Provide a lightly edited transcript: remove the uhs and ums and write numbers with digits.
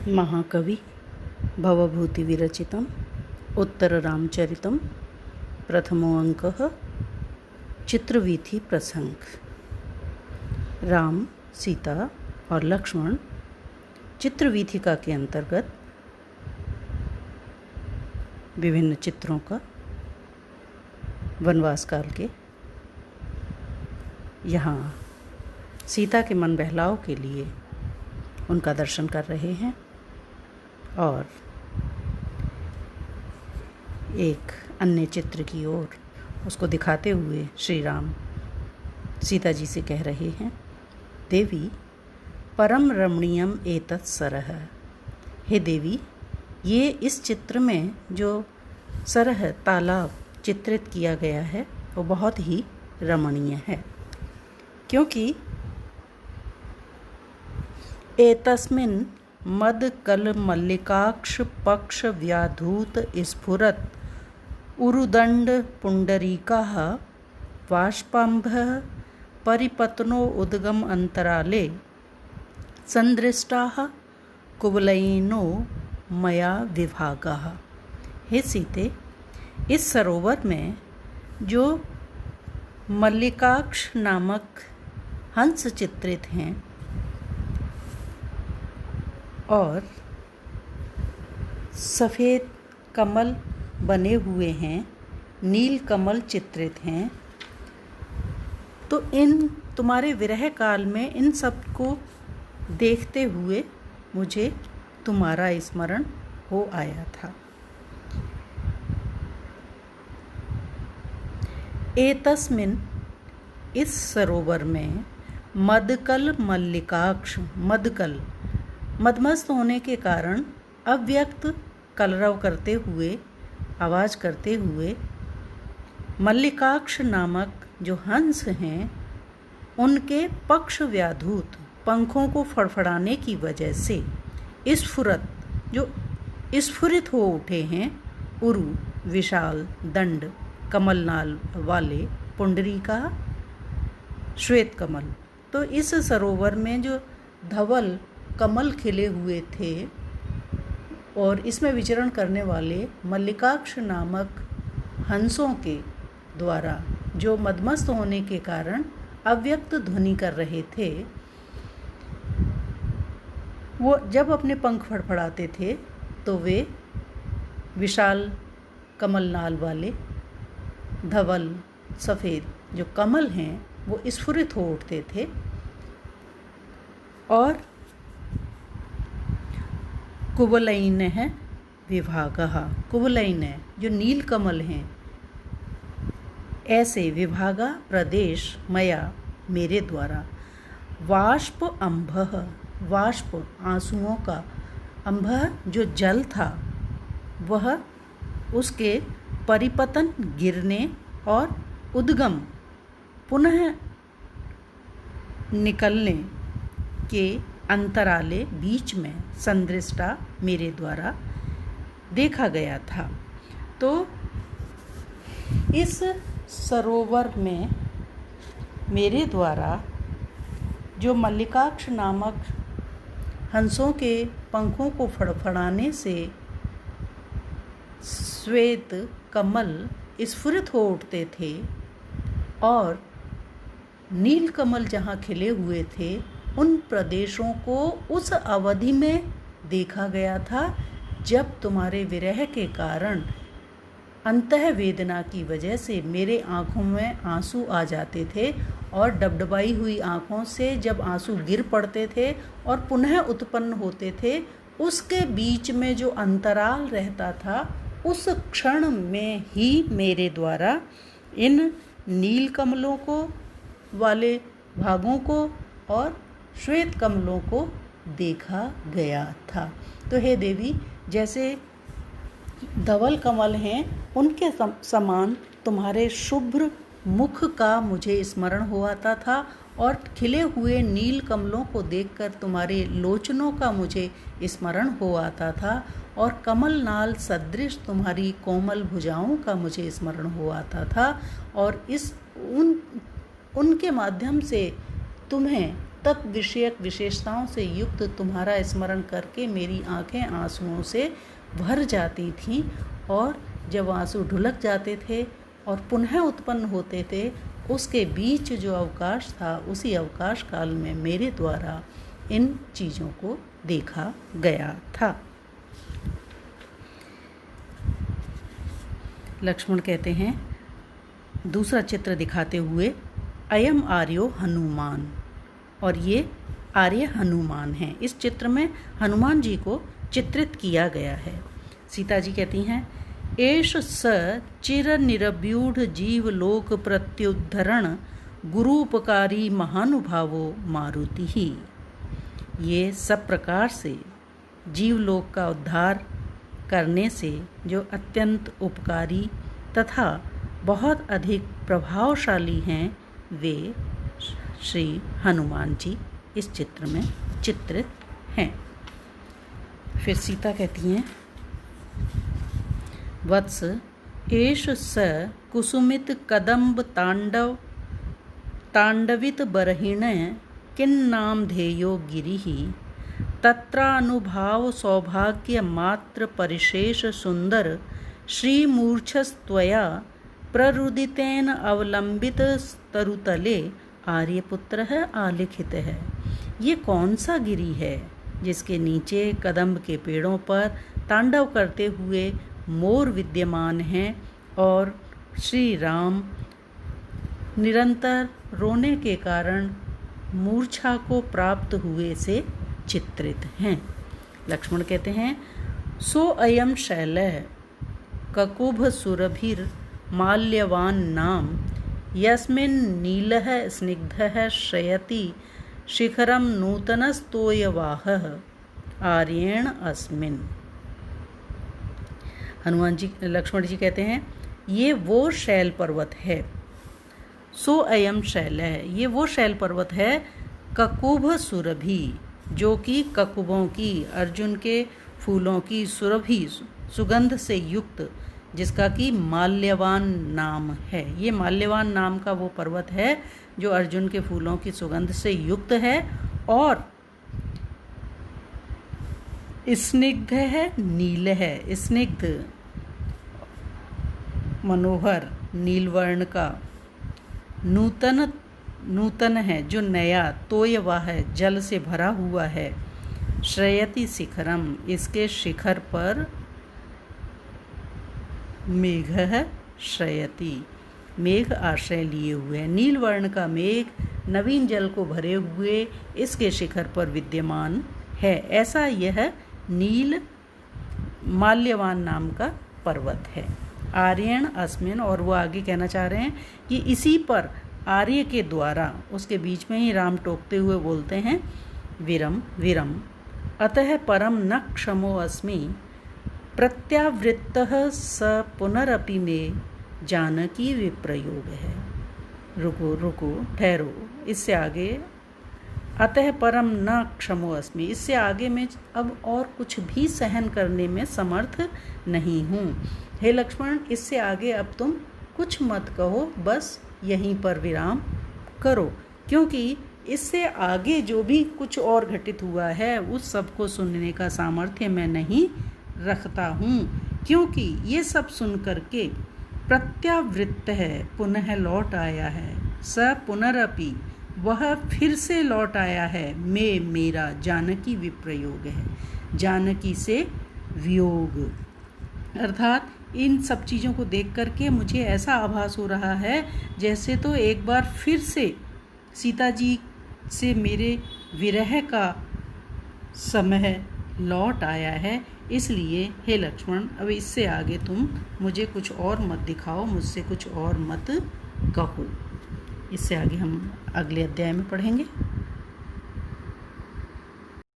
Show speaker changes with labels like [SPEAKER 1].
[SPEAKER 1] महाकवि भवभूतिविरचितम् उत्तररामचरितं प्रथमो अंकः चित्रवीथि प्रसंग। राम, सीता और लक्ष्मण चित्रवीथिका के अंतर्गत विभिन्न चित्रों का वनवास काल के यहाँ सीता के मन बहलाव के लिए उनका दर्शन कर रहे हैं और एक अन्य चित्र की ओर उसको दिखाते हुए श्री राम सीता जी से कह रहे हैं, देवी परम रमणीयम एतत् सरह। हे देवी, ये इस चित्र में जो सरह तालाब चित्रित किया गया है वो बहुत ही रमणीय है, क्योंकि एतस्मिन् मदकल मल्लिकाक्ष पक्ष व्याधूत स्फुरत् उरुदंड पुंडरीकाः बाष्पाम्भः परिपतनो उद्गम अंतराले संदृष्टाः कुवलयिनो मया विभागाः। हे सीते, इस सरोवर में जो मल्लिकाक्ष नामक हंस चित्रित हैं और सफ़ेद कमल बने हुए हैं, नील कमल चित्रित हैं, तो इन तुम्हारे विरह काल में इन सब को देखते हुए मुझे तुम्हारा स्मरण हो आया था। एतस्मिन्, इस सरोवर में मदकल मल्लिकाक्ष, मदकल मदमस्त होने के कारण अव्यक्त कलरव करते हुए, आवाज़ करते हुए, मल्लिकाक्ष नामक जो हंस हैं उनके पक्ष व्याधूत पंखों को फड़फड़ाने की वजह से स्फुरत, जो स्फुरित हो उठे हैं, उरु विशाल दंड कमलनाल वाले पुंडरीका श्वेत कमल। तो इस सरोवर में जो धवल कमल खिले हुए थे और इसमें विचरण करने वाले मल्लिकाक्ष नामक हंसों के द्वारा जो मदमस्त होने के कारण अव्यक्त ध्वनि कर रहे थे, वो जब अपने पंख फड़फड़ाते थे तो वे विशाल कमलनाल वाले धवल सफ़ेद जो कमल हैं वो स्फुरित हो उठते थे और कुवलयिन है विभागः, कुवलयिन जो नील कमल हैं, ऐसे विभागा प्रदेश मया मेरे द्वारा, वाष्प अंभः, वाष्प आंसुओं का, अंभः जो जल था वह उसके परिपतन गिरने और उद्गम पुनः निकलने के अंतराले बीच में संदृष्टा मेरे द्वारा देखा गया था। तो इस सरोवर में मेरे द्वारा जो मल्लिकाक्ष नामक हंसों के पंखों को फड़फड़ाने से श्वेत कमल स्फुरित हो उठते थे और नील कमल जहाँ खिले हुए थे, उन प्रदेशों को उस अवधि में देखा गया था जब तुम्हारे विरह के कारण अंतः वेदना की वजह से मेरे आँखों में आंसू आ जाते थे और डबडबाई हुई आँखों से जब आंसू गिर पड़ते थे और पुनः उत्पन्न होते थे, उसके बीच में जो अंतराल रहता था, उस क्षण में ही मेरे द्वारा इन नील कमलों को वाले भागों को और श्वेत कमलों को देखा गया था। तो हे देवी, जैसे धवल कमल हैं उनके समान तुम्हारे शुभ्र मुख का मुझे स्मरण हो आता था और खिले हुए नील कमलों को देखकर तुम्हारे लोचनों का मुझे स्मरण हो आता था और कमलनाल सदृश तुम्हारी कोमल भुजाओं का मुझे स्मरण हो आता था और उनके माध्यम से तुम्हें तत् विषयक विशेषताओं से युक्त तुम्हारा स्मरण करके मेरी आंखें आंसुओं से भर जाती थीं, और जब आंसू ढुलक जाते थे और पुनः उत्पन्न होते थे, उसके बीच जो अवकाश था, उसी अवकाश काल में मेरे द्वारा इन चीज़ों को देखा गया था। लक्ष्मण कहते हैं, दूसरा चित्र दिखाते हुए, अयम आर्यो हनुमान, और ये आर्य हनुमान हैं। इस चित्र में हनुमान जी को चित्रित किया गया है। सीता जी कहती हैं, एष स चिर निरव्यूढ़ जीवलोक प्रत्युद्धरण गुरूपकारी महानुभावो मारुति ही। ये सब प्रकार से जीवलोक का उद्धार करने से जो अत्यंत उपकारी तथा बहुत अधिक प्रभावशाली हैं, वे श्री हनुमान जी इस चित्र में चित्रित हैं। फिर सीता कहती हैं, वत्स एष स कुसुमित कदम्ब तांडवित बरहिण किन्नाम धेयो गिरिः तत्रानुभाव सौभाग्य मात्र परिशेष सुंदर श्रीमूर्छस्त्वया प्ररुदितेन अवलंबित तरुतले आर्यपुत्र है आलिखित है। ये कौन सा गिरी है जिसके नीचे कदम्ब के पेड़ों पर तांडव करते हुए मोर विद्यमान हैं और श्री राम निरंतर रोने के कारण मूर्छा को प्राप्त हुए से चित्रित हैं। लक्ष्मण कहते हैं, सो अयम शैलः ककुभ सुरभिर माल्यवान नाम यस्मिन् नीलः स्निग्धः शयति शिखरम नूतनस्तोयवाहः आर्येण अस्मिन्। हनुमान जी लक्ष्मण जी कहते हैं, ये वो शैल पर्वत है। सो अयम शैल है, ये वो शैल पर्वत है ककुभ सुरभि, जो कि ककुभों की, अर्जुन के फूलों की सुरभि सुगंध से युक्त, जिसका कि माल्यवान नाम है। ये माल्यवान नाम का वो पर्वत है जो अर्जुन के फूलों की सुगंध से युक्त है और स्निग्ध है, नील है, स्निग्ध मनोहर नीलवर्ण का, नूतन है जो नया, तोयवा है जल से भरा हुआ है, श्रयति शिखरम इसके शिखर पर, मेघ है श्रयति मेघ आश्रय लिए हुए, नील वर्ण का मेघ नवीन जल को भरे हुए इसके शिखर पर विद्यमान है। ऐसा यह नील माल्यवान नाम का पर्वत है। आर्यण अस्मिन, और वो आगे कहना चाह रहे हैं कि इसी पर आर्य के द्वारा, उसके बीच में ही राम टोकते हुए बोलते हैं, विरम विरम अतः परम न क्षमो अस्मि प्रत्यावृत्तः स पुनरपि में जानकी विप्रयोग है। रुको ठहरो, इससे आगे अतः परम न क्षमो अस्मि, इससे आगे मैं अब और कुछ भी सहन करने में समर्थ नहीं हूँ। हे लक्ष्मण, इससे आगे अब तुम कुछ मत कहो, बस यहीं पर विराम करो, क्योंकि इससे आगे जो भी कुछ और घटित हुआ है उस सब को सुनने का सामर्थ्य मैं नहीं रखता हूँ, क्योंकि ये सब सुन करके प्रत्यावृत्त है, पुनः लौट आया है, स पुनरपि वह फिर से लौट आया है, मैं मेरा जानकी विप्रयोग है, जानकी से वियोग। अर्थात इन सब चीज़ों को देख करके मुझे ऐसा आभास हो रहा है जैसे तो एक बार फिर से सीता जी से मेरे विरह का समय लौट आया है। इसलिए हे लक्ष्मण, अब इससे आगे तुम मुझे कुछ और मत दिखाओ, मुझसे कुछ और मत कहो। इससे आगे हम अगले अध्याय में पढ़ेंगे।